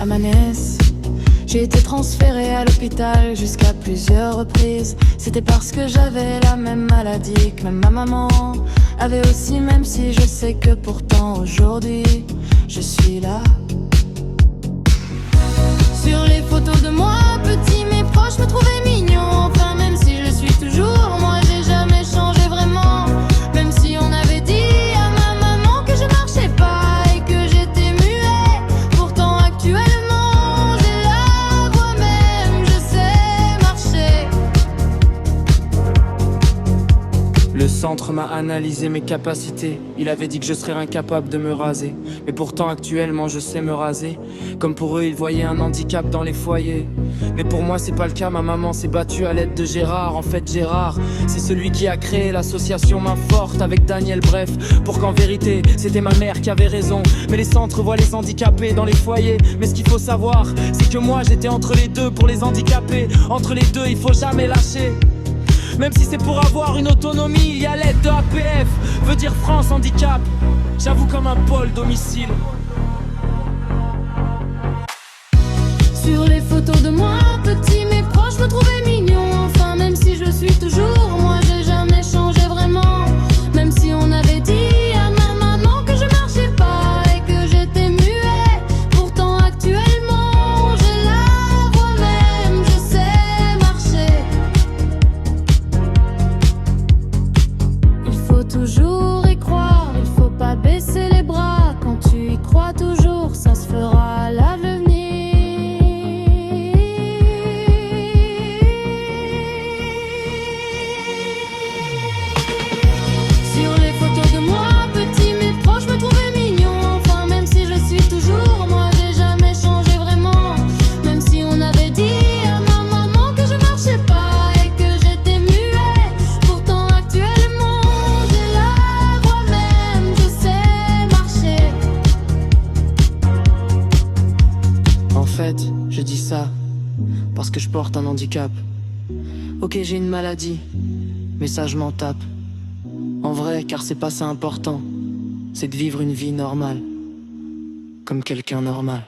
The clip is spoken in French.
à ma naissance. J'ai été transférée à l'hôpital jusqu'à plusieurs reprises. C'était parce que j'avais la même maladie que même ma maman avait aussi, même si je sais que pourtant aujourd'hui je suis là. Sur les photos de moi petit, mes proches me trouvaient mignon. Enfin, même si je suis toujours moi, j'ai jamais changé vraiment. Même si on avait dit à ma maman que je marchais pas et que j'étais muet, pourtant actuellement j'ai la voix, même je sais marcher. Le centre m'a analysé mes capacités. Il avait dit que je serais incapable de me raser. Mais pourtant actuellement je sais me raser. Comme pour eux ils voyaient un handicap dans les foyers. Mais pour moi c'est pas le cas, ma maman s'est battue à l'aide de Gérard. En fait Gérard, c'est celui qui a créé l'association Main Forte avec Daniel, bref. Pour qu'en vérité c'était ma mère qui avait raison. Mais les centres voient les handicapés dans les foyers. Mais ce qu'il faut savoir, c'est que moi j'étais entre les deux pour les handicapés. Entre les deux il faut jamais lâcher. Même si c'est pour avoir une autonomie, il y a l'aide de APF, veut dire France Handicap. J'avoue comme un pôle domicile. Sur les photos de moi petit, mes proches me trouvaient mignon. Enfin, même si je suis toujours moi, j'ai jamais changé vraiment. Même si on avait dit à ma maman que je marchais pas et que j'étais muet, pourtant actuellement j'ai la voix, même je sais marcher. Il faut toujours y croire, il faut pas baisser les bras. Quand tu y crois toujours, ça se fera à l'avenir. Je dis ça parce que je porte un handicap. Ok, j'ai une maladie, mais ça je m'en tape. En vrai, car c'est pas ça important. C'est de vivre une vie normale, comme quelqu'un normal.